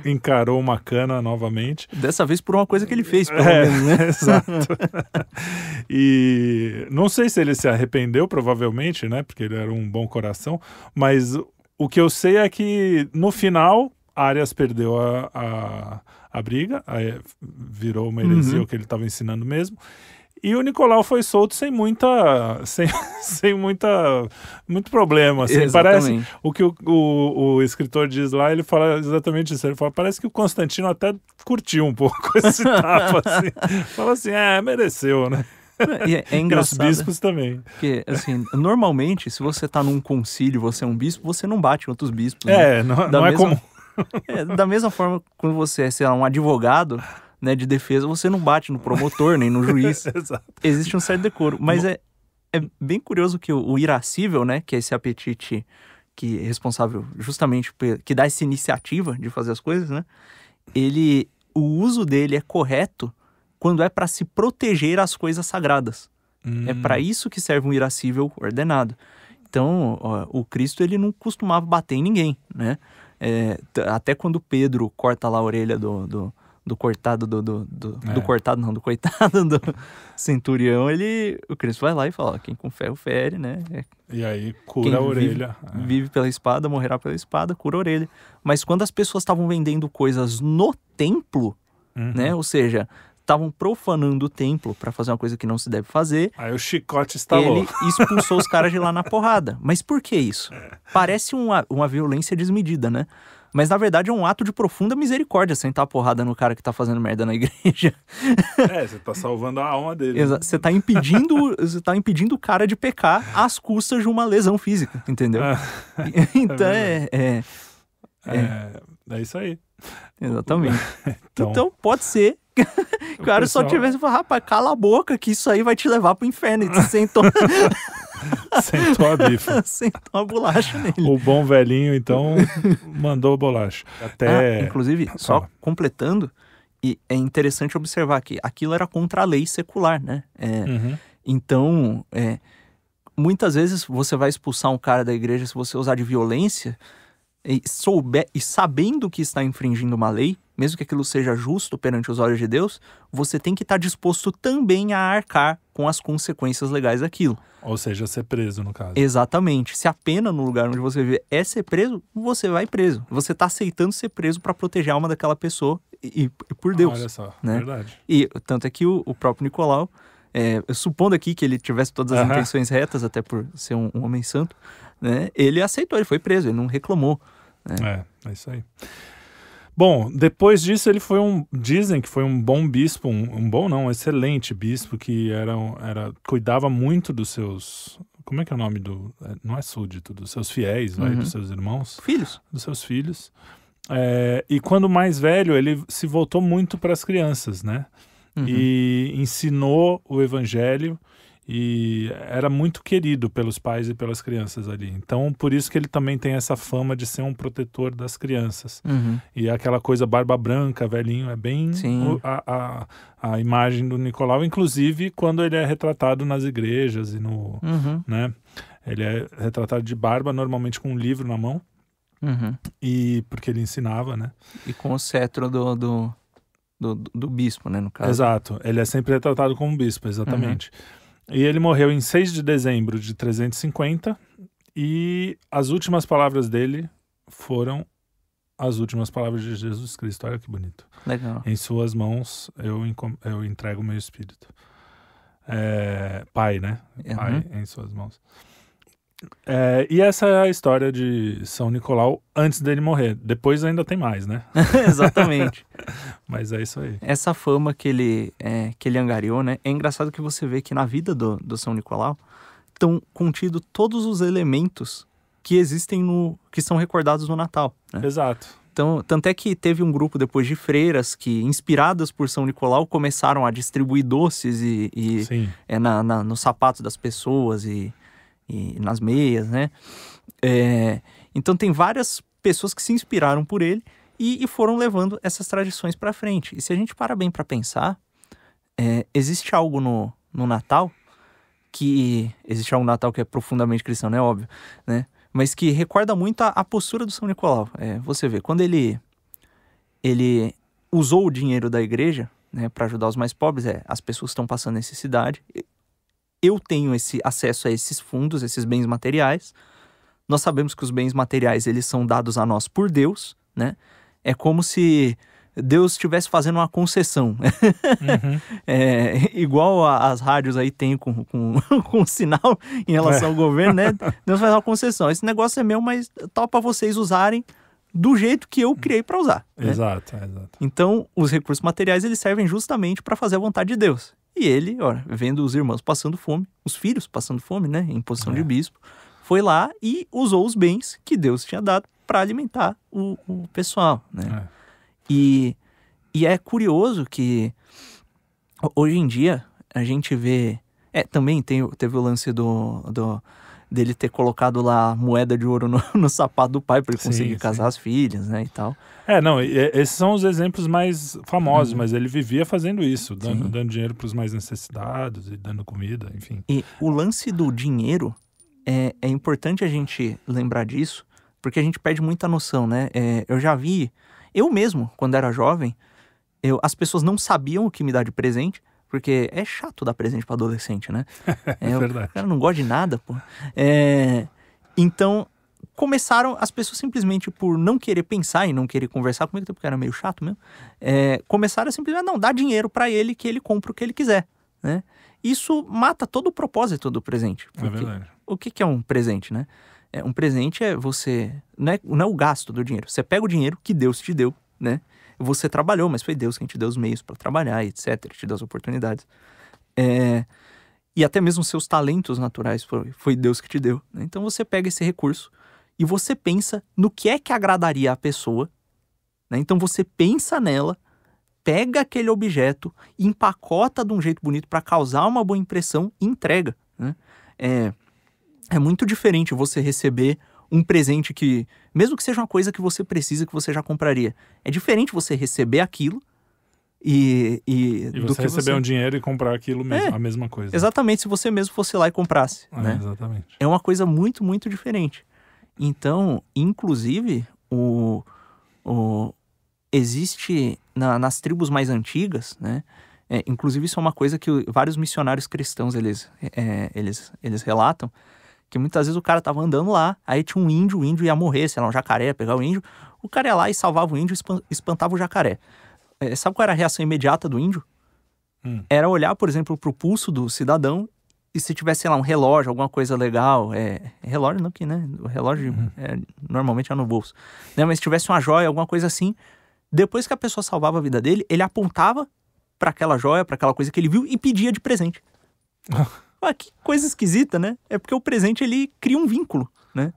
Encarou uma cana novamente. Dessa vez por uma coisa que ele fez, pelo menos, né? Exato. E não sei se ele se arrependeu, provavelmente, né? Porque ele era um bom coração. Mas o que eu sei é que no final Arias perdeu a briga, aí virou uma heresia o que ele estava ensinando mesmo. E o Nicolau foi solto sem muito problema. Assim. Parece o que o escritor diz lá, ele fala exatamente isso. Ele fala, parece que o Constantino até curtiu um pouco esse tapa. Assim. Fala assim, mereceu, né? É engraçado. E os bispos também. Porque, assim, normalmente, se você tá num concílio, você é um bispo, você não bate em outros bispos. Né? Não é comum. Da mesma forma, quando você é, sei lá, um advogado, né, de defesa, você não bate no promotor, nem no juiz. Exato. Existe um certo decoro. Mas é bem curioso que o irascível, né, que é esse apetite que é responsável justamente, que dá essa iniciativa de fazer as coisas, né, o uso dele é correto quando é para se proteger as coisas sagradas. É para isso que serve um irascível ordenado. Então, o Cristo, ele não costumava bater em ninguém, né? Até quando Pedro corta lá a orelha do coitado do centurião, o Cristo vai lá e fala, quem com ferro fere, né? E aí cura a orelha. Vive pela espada, morrerá pela espada, cura a orelha. Mas quando as pessoas estavam vendendo coisas no templo, né? Ou seja, estavam profanando o templo para fazer uma coisa que não se deve fazer. Aí o chicote estalou. Ele expulsou os caras de lá na porrada. Mas por que isso? Parece uma violência desmedida, né? Mas na verdade é um ato de profunda misericórdia sentar a porrada no cara que tá fazendo merda na igreja. Você tá salvando a alma dele. Exato. Você tá impedindo o cara de pecar às custas de uma lesão física, entendeu? Então é isso aí. Exatamente. Então pode ser que o cara só tivesse falado, rapaz, cala a boca que isso aí vai te levar pro inferno. E sentou a bifa. Sentou a bolacha nele. O bom velhinho, então, mandou a bolacha. Inclusive, só completando, e é interessante observar que aquilo era contra a lei secular, né? Então, muitas vezes você vai expulsar um cara da igreja se você usar de violência e sabendo que está infringindo uma lei, mesmo que aquilo seja justo perante os olhos de Deus, você tem que estar disposto também a arcar com as consequências legais daquilo. Ou seja, ser preso, no caso. Exatamente. Se a pena no lugar onde você vive é ser preso, você vai preso. Você está aceitando ser preso para proteger a alma daquela pessoa e por Deus. Olha só, né? Verdade. E tanto é que o próprio Nicolau, supondo aqui que ele tivesse todas as intenções retas, até por ser um homem santo, né? Ele aceitou, ele foi preso, ele não reclamou. Né? É isso aí. Bom, depois disso ele foi dizem que foi um bom bispo, um excelente bispo que cuidava muito dos seus, como é que é o nome não é súdito, dos seus fiéis, dos seus irmãos. Filhos. Dos seus filhos. E quando mais velho, ele se voltou muito para as crianças, né? E ensinou o evangelho e era muito querido pelos pais e pelas crianças ali. Então, por isso que ele também tem essa fama de ser um protetor das crianças. E aquela coisa barba branca, velhinho, é bem a imagem do Nicolau, inclusive quando ele é retratado nas igrejas e né? Ele é retratado de barba, normalmente com um livro na mão, e porque ele ensinava, né? E com o cetro do bispo, né, no caso. Exato, ele é sempre retratado como bispo, exatamente. E ele morreu em 6 de dezembro de 350 e as últimas palavras dele foram as últimas palavras de Jesus Cristo. Olha que bonito. Legal. Em suas mãos eu entrego o meu espírito. Pai, né? Pai em suas mãos. E essa é a história de São Nicolau antes dele morrer. Depois ainda tem mais, né? Exatamente. Mas é isso aí. Essa fama que ele angariou, né? É engraçado que você vê que na vida do São Nicolau estão contidos todos os elementos que existem que são recordados no Natal, né? Exato. Então, tanto é que teve um grupo depois de freiras que, inspiradas por São Nicolau, começaram a distribuir doces nos sapatos das pessoas e nas meias, né? Então tem várias pessoas que se inspiraram por ele e foram levando essas tradições para frente. E se a gente para bem para pensar, existe algo no Natal que é profundamente cristão, é óbvio, né? Mas que recorda muito a postura do São Nicolau. Você vê, quando ele usou o dinheiro da igreja, né, para ajudar os mais pobres, as pessoas estão passando necessidade, eu tenho esse acesso a esses fundos, esses bens materiais. Nós sabemos que os bens materiais, eles são dados a nós por Deus, né? É como se Deus estivesse fazendo uma concessão. Uhum. Igual as rádios aí tem com o sinal em relação ao governo, né? Deus faz uma concessão. Esse negócio é meu, mas tá para vocês usarem do jeito que eu criei para usar. Exato, né? Exato. Então, os recursos materiais, eles servem justamente para fazer a vontade de Deus. E ele, vendo os irmãos passando fome, os filhos passando fome, né? Em posição de bispo, foi lá e usou os bens que Deus tinha dado para alimentar o pessoal, né? E é curioso que hoje em dia a gente vê... também teve o lance dele ter colocado lá moeda de ouro no sapato do pai para ele conseguir casar as filhas, né, e tal. Esses são os exemplos mais famosos, mas ele vivia fazendo isso, dando dinheiro para os mais necessitados e dando comida, enfim. E o lance do dinheiro, é importante a gente lembrar disso, porque a gente perde muita noção, né? Eu já vi... Eu mesmo, quando era jovem, as pessoas não sabiam o que me dar de presente, porque é chato dar presente para adolescente, né? Verdade. O cara não gosta de nada, pô. Então, começaram, as pessoas simplesmente por não querer pensar e não querer conversar comigo, porque era meio chato mesmo, começaram a simplesmente, dar dinheiro para ele que ele compra o que ele quiser, né? Isso mata todo o propósito do presente. É verdade. O que é um presente, né? Um presente você... Não é o gasto do dinheiro. Você pega o dinheiro que Deus te deu, né? Você trabalhou, mas foi Deus quem te deu os meios para trabalhar, etc. Te deu as oportunidades. E até mesmo seus talentos naturais foi Deus que te deu, né? Então você pega esse recurso e você pensa no que é que agradaria a pessoa, né? Então você pensa nela, pega aquele objeto, empacota de um jeito bonito para causar uma boa impressão e entrega, né? É muito diferente você receber um presente que, mesmo que seja uma coisa que você precisa, que você já compraria. É diferente você receber aquilo e você receber um dinheiro e comprar aquilo mesmo, a mesma coisa. Exatamente, se você mesmo fosse lá e comprasse, né? Exatamente. É uma coisa muito, muito diferente. Então, inclusive, existe nas tribos mais antigas, né? Inclusive, isso é uma coisa que vários missionários cristãos, eles relatam, que muitas vezes o cara tava andando lá, aí tinha um índio, o índio ia morrer, sei lá, um jacaré ia pegar o índio, o cara ia lá e salvava o índio e espantava o jacaré. Sabe qual era a reação imediata do índio? Era olhar, por exemplo, pro pulso do cidadão e se tivesse, sei lá, um relógio, alguma coisa legal, relógio não que, né, o relógio normalmente é no bolso, né? Mas se tivesse uma joia, alguma coisa assim, depois que a pessoa salvava a vida dele, ele apontava para aquela joia, para aquela coisa que ele viu e pedia de presente. Que coisa esquisita, né? É porque o presente, ele cria um vínculo, né?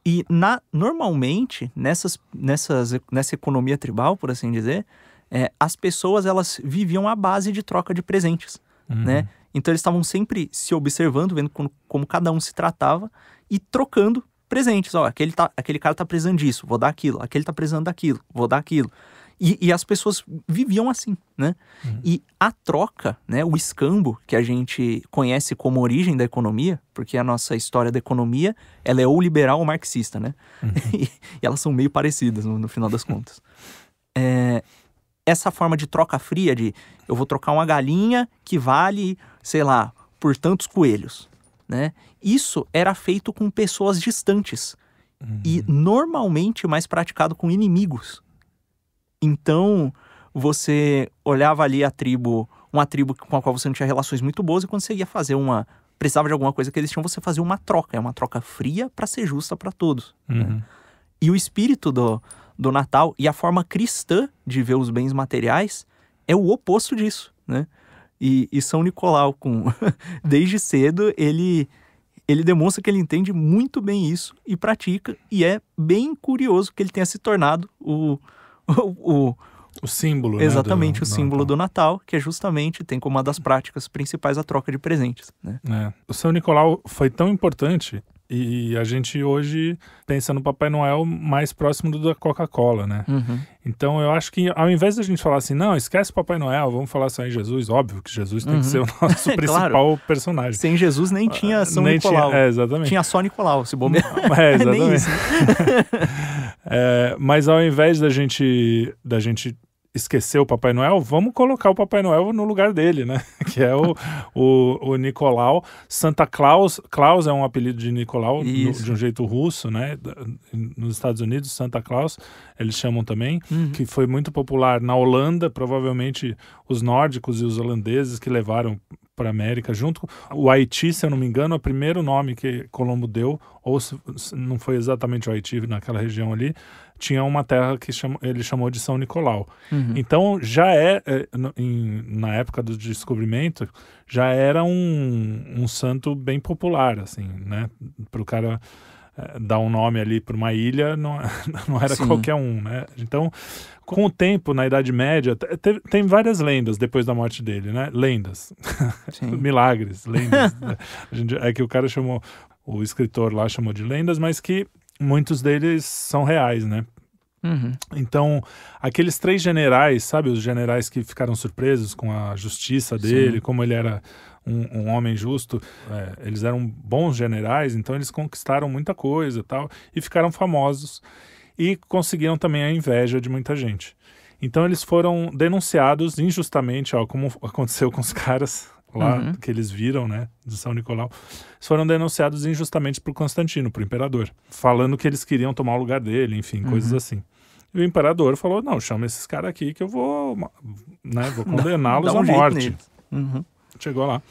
E normalmente, nessa economia tribal, por assim dizer, as pessoas, elas viviam à base de troca de presentes, né? Então eles estavam sempre se observando, vendo como cada um se tratava e trocando presentes. Aquele cara tá precisando disso, vou dar aquilo. Aquele tá precisando daquilo, vou dar aquilo. E as pessoas viviam assim, né? E a troca, né, o escambo, que a gente conhece como origem da economia, porque a nossa história da economia, ela é ou liberal ou marxista, né? E elas são meio parecidas no final das contas. Essa forma de troca fria, de eu vou trocar uma galinha que vale, sei lá, por tantos coelhos, né? Isso era feito com pessoas distantes e normalmente mais praticado com inimigos. Então, você olhava ali uma tribo com a qual você não tinha relações muito boas, e quando você ia fazer precisava de alguma coisa que eles tinham, você fazia uma troca. É uma troca fria para ser justa para todos. Né? E o espírito do Natal. E a forma cristã de ver os bens materiais é o oposto disso, né? E São Nicolau, desde cedo, ele demonstra que ele entende muito bem isso e pratica. E é bem curioso que ele tenha se tornado o símbolo, exatamente, né, o símbolo do Natal, que é justamente, tem como uma das práticas principais a troca de presentes, né? O São Nicolau foi tão importante e a gente hoje pensa no Papai Noel mais próximo da Coca-Cola, né? Então eu acho que ao invés da gente falar assim, não, esquece o Papai Noel, vamos falar só em Jesus, óbvio que Jesus tem que ser o nosso principal claro. personagem. Sem Jesus nem tinha São Nicolau. Exatamente. Tinha só Nicolau, se bobear. Exatamente. Nem isso, né? Mas ao invés da gente esquecer o Papai Noel, vamos colocar o Papai Noel no lugar dele, né? Que é o Nicolau. Santa Claus. Claus é um apelido de Nicolau, de um jeito russo, né? Nos Estados Unidos, Santa Claus, eles chamam também, que foi muito popular na Holanda, provavelmente os nórdicos e os holandeses que levaram para a América, junto com o Haiti, se eu não me engano, o primeiro nome que Colombo deu, ou se não foi exatamente o Haiti, naquela região ali, tinha uma terra que ele chamou de São Nicolau. Então, já na época do descobrimento, já era um santo bem popular, assim, né? Para o cara dar um nome ali para uma ilha, não era qualquer um, né? Então, com o tempo, na Idade Média, tem várias lendas depois da morte dele, né? Lendas. Milagres, lendas. É que o cara chamou, o escritor lá chamou de lendas, mas que muitos deles são reais, né? Então, aqueles 3 generais, sabe? Os generais que ficaram surpresos com a justiça dele, como ele era um homem justo, eles eram bons generais, então eles conquistaram muita coisa e tal, e ficaram famosos e conseguiram também a inveja de muita gente. Então eles foram denunciados injustamente, como aconteceu com os caras lá, que eles viram, né, de São Nicolau. Eles foram denunciados injustamente por Constantino, por imperador, falando que eles queriam tomar o lugar dele, enfim, coisas assim. E o imperador falou, não, chama esses caras aqui que eu vou condená-los à morte. Chegou lá.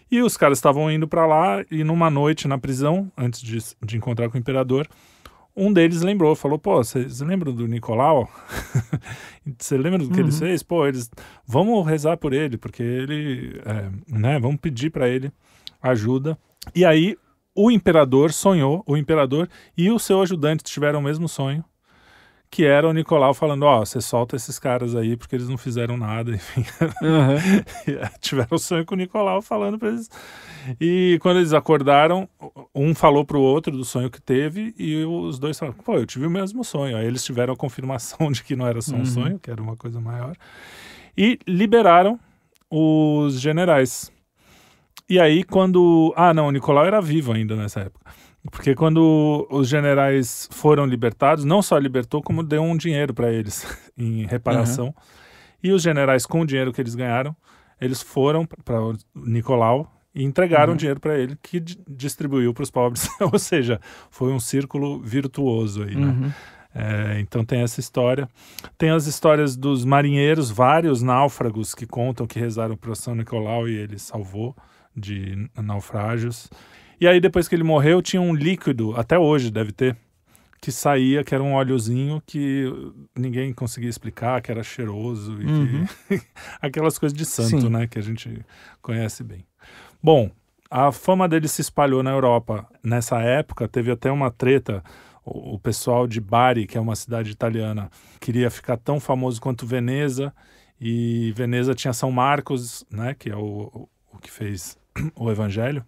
E os caras estavam indo para lá e numa noite na prisão, antes de encontrar com o imperador, um deles lembrou, falou, pô, vocês lembram do Nicolau? Você lembra do que ele fez? Pô, vamos rezar por ele, porque ele, vamos pedir para ele ajuda. E aí o imperador e o seu ajudante tiveram o mesmo sonho, que era o Nicolau falando, você solta esses caras aí porque eles não fizeram nada, enfim. Tiveram o sonho com o Nicolau falando para eles. E quando eles acordaram, um falou pro outro do sonho que teve e os dois falaram, pô, eu tive o mesmo sonho. Aí eles tiveram a confirmação de que não era só um sonho, que era uma coisa maior. E liberaram os generais. E aí quando... o Nicolau era vivo ainda nessa época. Porque quando os generais foram libertados, não só libertou, como deu um dinheiro para eles em reparação. E os generais, com o dinheiro que eles ganharam, eles foram para o Nicolau e entregaram o dinheiro para ele, que distribuiu para os pobres. Ou seja, foi um círculo virtuoso aí, né? Então tem essa história. Tem as histórias dos marinheiros, vários náufragos que contam que rezaram para São Nicolau e ele salvou de naufrágios. E aí, depois que ele morreu, tinha um líquido, até hoje deve ter, que saía, que era um óleozinho que ninguém conseguia explicar, que era cheiroso. E aquelas coisas de santo, né, que a gente conhece bem. Bom, a fama dele se espalhou na Europa. Nessa época, teve até uma treta. O pessoal de Bari, que é uma cidade italiana, queria ficar tão famoso quanto Veneza. E Veneza tinha São Marcos, né, que é o que fez o Evangelho.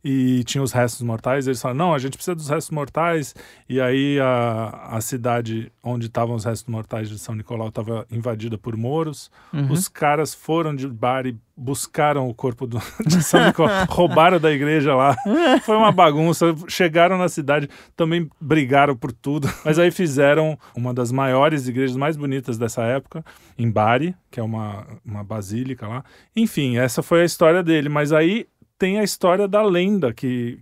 E tinha os restos mortais, eles falaram, não, a gente precisa dos restos mortais, e aí a cidade onde estavam os restos mortais de São Nicolau estava invadida por mouros, os caras foram de Bari, buscaram o corpo de São Nicolau, roubaram da igreja lá, foi uma bagunça, chegaram na cidade, também brigaram por tudo, mas aí fizeram uma das maiores igrejas mais bonitas dessa época, em Bari, que é uma basílica lá, enfim, essa foi a história dele, mas aí tem a história da lenda, que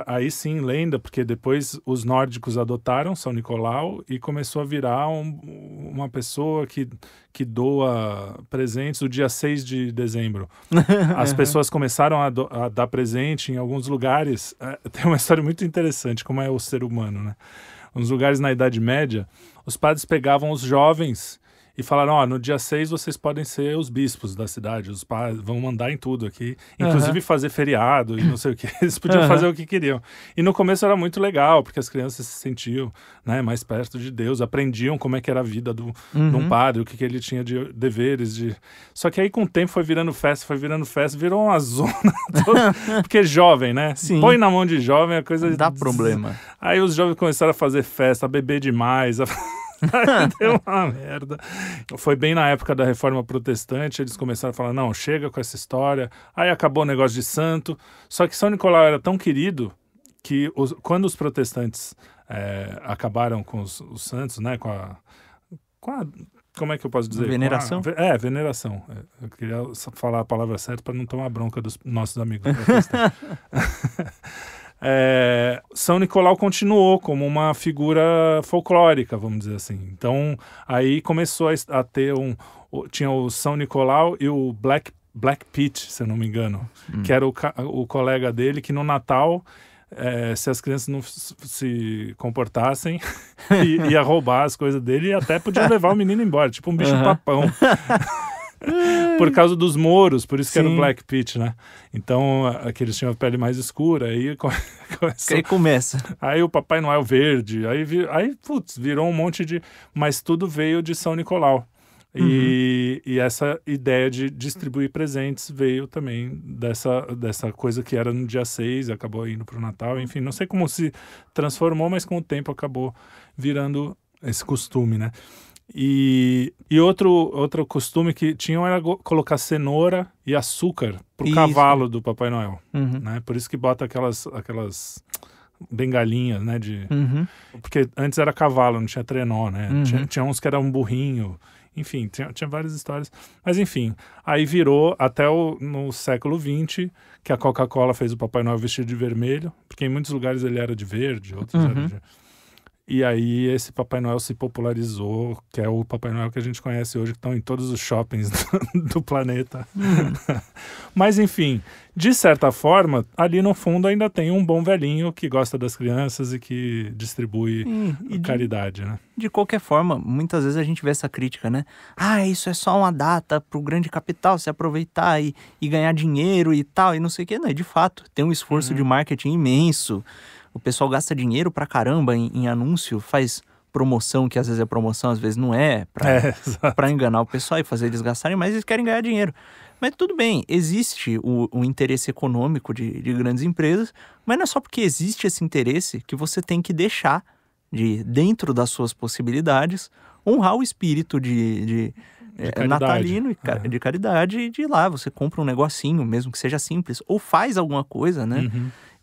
aí sim, lenda, porque depois os nórdicos adotaram São Nicolau e começou a virar uma pessoa que doa presentes no dia 6 de dezembro. As pessoas começaram a dar presente em alguns lugares. Tem uma história muito interessante, como é o ser humano, né? uns lugares na Idade Média, os padres pegavam os jovens e falaram, no dia 6 vocês podem ser os bispos da cidade, os padres vão mandar em tudo aqui, inclusive fazer feriado e não sei o que, eles podiam fazer o que queriam. E no começo era muito legal, porque as crianças se sentiam, né, mais perto de Deus, aprendiam como é que era a vida de um padre, o que ele tinha de deveres. Só que aí com o tempo foi virando festa, virou uma zona toda, porque jovem, né? Sim. Põe na mão de jovem, a coisa... Dá problema. Aí os jovens começaram a fazer festa, a beber demais, deu uma merda. Foi bem na época da Reforma Protestante, eles começaram a falar, não, chega com essa história. Aí acabou o negócio de santo. Só que São Nicolau era tão querido que quando os protestantes acabaram com os santos, né, com a como é que eu posso dizer? Veneração? Veneração. Eu queria falar a palavra certa para não tomar bronca dos nossos amigos protestantes. São Nicolau continuou como uma figura folclórica, vamos dizer assim. Então, aí começou a ter tinha o São Nicolau e o Black Pete, se eu não me engano, que era o colega dele, que no Natal, se as crianças não se comportassem, ia roubar as coisas dele e até podia levar o menino embora, tipo um bicho-papão. Por causa dos mouros, por isso que era o Black Pete, né? Então, aqueles tinham a pele mais escura, aí começa. Aí o Papai Noel verde, aí virou um monte de... Mas tudo veio de São Nicolau. E essa ideia de distribuir presentes veio também dessa coisa que era no dia 6, acabou indo para o Natal, enfim, não sei como se transformou, mas com o tempo acabou virando esse costume, né? E outro costume que tinham era colocar cenoura e açúcar pro cavalo do Papai Noel, né? Por isso que bota aquelas bengalinhas, né? Porque antes era cavalo, não tinha trenó, né? Tinha uns que era um burrinho, enfim, tinha várias histórias. Mas enfim, aí virou até no século XX que a Coca-Cola fez o Papai Noel vestido de vermelho, porque em muitos lugares ele era de verde, outros eram de... E aí esse Papai Noel se popularizou, que é o Papai Noel que a gente conhece hoje, que estão em todos os shoppings do planeta. Mas enfim, de certa forma, ali no fundo ainda tem um bom velhinho que gosta das crianças e que distribui caridade, né? De qualquer forma, muitas vezes a gente vê essa crítica, né? Isso é só uma data pro grande capital se aproveitar e ganhar dinheiro e tal, e não sei o que. Não, de fato, tem um esforço de marketing imenso. O pessoal gasta dinheiro pra caramba em anúncio, faz promoção, que às vezes é promoção, às vezes não é, pra enganar o pessoal e fazer eles gastarem, mas eles querem ganhar dinheiro. Mas tudo bem, existe o interesse econômico de grandes empresas, mas não é só porque existe esse interesse que você tem que deixar dentro das suas possibilidades, honrar o espírito de natalino e de caridade, e de ir lá, você compra um negocinho, mesmo que seja simples, ou faz alguma coisa, né?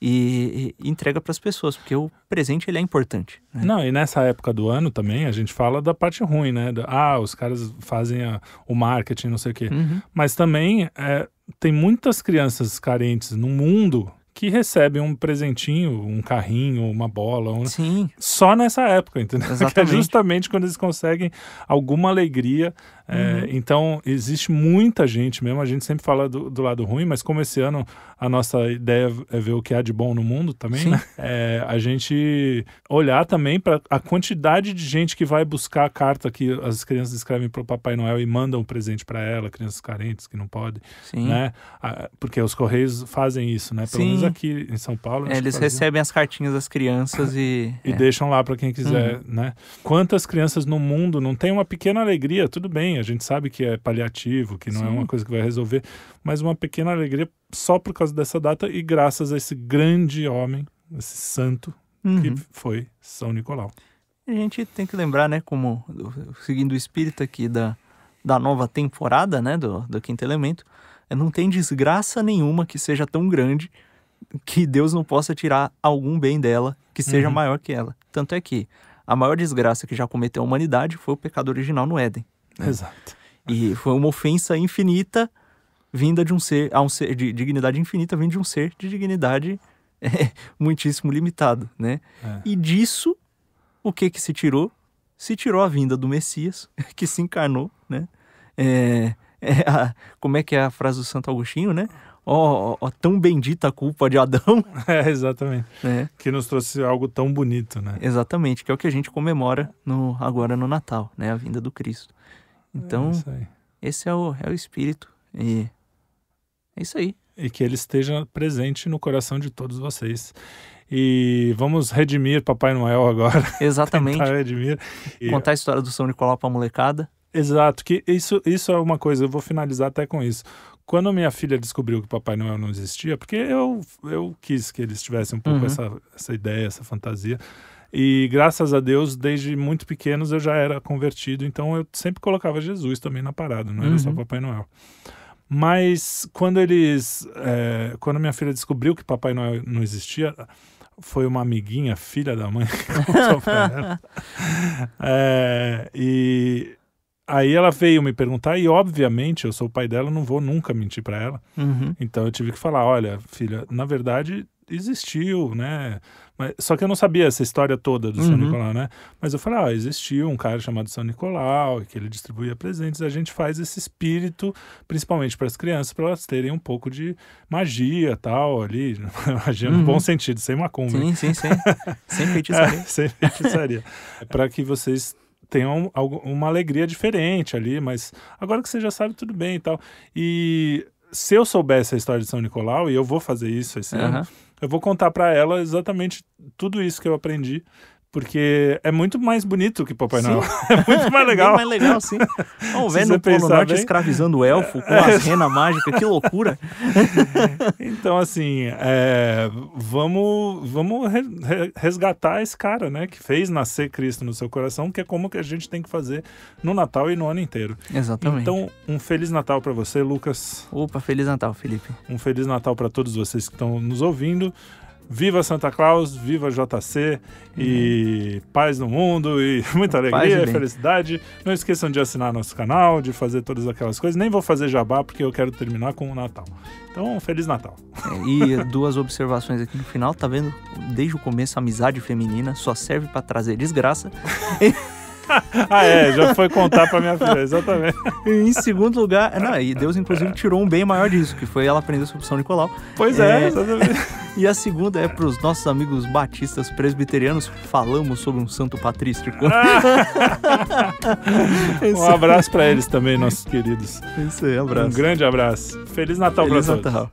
E entrega para as pessoas, porque o presente ele é importante, né? Não, e nessa época do ano também a gente fala da parte ruim, né? Os caras fazem o marketing, não sei o quê. Mas também tem muitas crianças carentes no mundo que recebem um presentinho, um carrinho, uma bola, Sim. Só nessa época, entendeu? Exatamente. Que é justamente quando eles conseguem alguma alegria. Então, existe muita gente mesmo, a gente sempre fala do lado ruim, mas como esse ano a nossa ideia é ver o que há de bom no mundo também, né? A gente olhar também para a quantidade de gente que vai buscar a carta que as crianças escrevem para o Papai Noel e mandam um presente para ela, crianças carentes que não podem, né? Porque os Correios fazem isso, né? Pelo menos aqui em São Paulo. Eles recebem as cartinhas das crianças e deixam lá para quem quiser, né? Quantas crianças no mundo não têm uma pequena alegria? Tudo bem, a gente sabe que é paliativo, que não é uma coisa que vai resolver, mas uma pequena alegria só por causa dessa data e graças a esse grande homem, esse santo, que foi São Nicolau. A gente tem que lembrar, né, como seguindo o espírito aqui da nova temporada, né, do Quinto Elemento, não tem desgraça nenhuma que seja tão grande que Deus não possa tirar algum bem dela que seja maior que ela. Tanto é que a maior desgraça que já cometeu a humanidade foi o pecado original no Éden. Exato. E foi uma ofensa infinita vinda de um ser de dignidade infinita, vindo de um ser de dignidade muitíssimo limitado, né? E disso, o que se tirou? Se tirou a vinda do Messias, que se encarnou, né? Como é que é a frase do Santo Agostinho, né? tão bendita a culpa de Adão. Exatamente. Que nos trouxe algo tão bonito, né? Exatamente, que é o que a gente comemora agora no Natal, né? A vinda do Cristo. Então, esse é o espírito. E é isso aí. E que ele esteja presente no coração de todos vocês. E vamos redimir Papai Noel agora. Exatamente. Redimir. Contar a história do São Nicolau pra molecada. Exato, que isso é uma coisa, eu vou finalizar até com isso. Quando minha filha descobriu que Papai Noel não existia, porque eu quis que eles tivessem um pouco essa ideia, essa fantasia. E graças a Deus, desde muito pequenos eu já era convertido, então eu sempre colocava Jesus também na parada, não era só Papai Noel. Mas quando minha filha descobriu que Papai Noel não existia, foi uma amiguinha, filha da mãe, que contou pra ela. E aí ela veio me perguntar, e obviamente eu sou o pai dela, não vou nunca mentir pra ela. Então eu tive que falar, olha, filha, na verdade existiu, né? Só que eu não sabia essa história toda do São Nicolau, né? Mas eu falei, existiu um cara chamado São Nicolau, que ele distribuía presentes, a gente faz esse espírito, principalmente para as crianças, para elas terem um pouco de magia tal, ali, magia no bom sentido, sem macumba. Sim. Sem feitiçaria. Sem feitiçaria. Para que vocês tenham uma alegria diferente ali, mas agora que você já sabe, tudo bem e tal. E se eu soubesse a história de São Nicolau, e eu vou fazer isso esse ano, eu vou contar para ela exatamente tudo isso que eu aprendi, porque é muito mais bonito que Papai Noel. É muito mais legal. Bem mais legal, sim. Vamos ver no Polo Norte escravizando o elfo com as renas mágicas, que loucura. Então, assim, vamos resgatar esse cara, né, que fez nascer Cristo no seu coração, que é como que a gente tem que fazer no Natal e no ano inteiro. Exatamente. Então, um Feliz Natal para você, Lucas. Opa, Feliz Natal, Felipe. Um Feliz Natal para todos vocês que estão nos ouvindo. Viva Santa Claus, viva JC e paz no mundo e muita alegria e felicidade. Não esqueçam de assinar nosso canal, de fazer todas aquelas coisas. Nem vou fazer jabá porque eu quero terminar com o Natal. Então, Feliz Natal. E duas observações aqui no final, tá vendo? Desde o começo, a amizade feminina só serve pra trazer desgraça. Já foi contar pra minha filha, exatamente. Em segundo lugar, e Deus inclusive tirou um bem maior disso, que foi ela aprender sobre São Nicolau. Pois exatamente. E a segunda é pros nossos amigos batistas presbiterianos, falamos sobre um santo patrístico. Um abraço pra eles também, nossos queridos. Isso aí, abraço. Um grande abraço. Feliz Natal pra todos. Feliz Natal.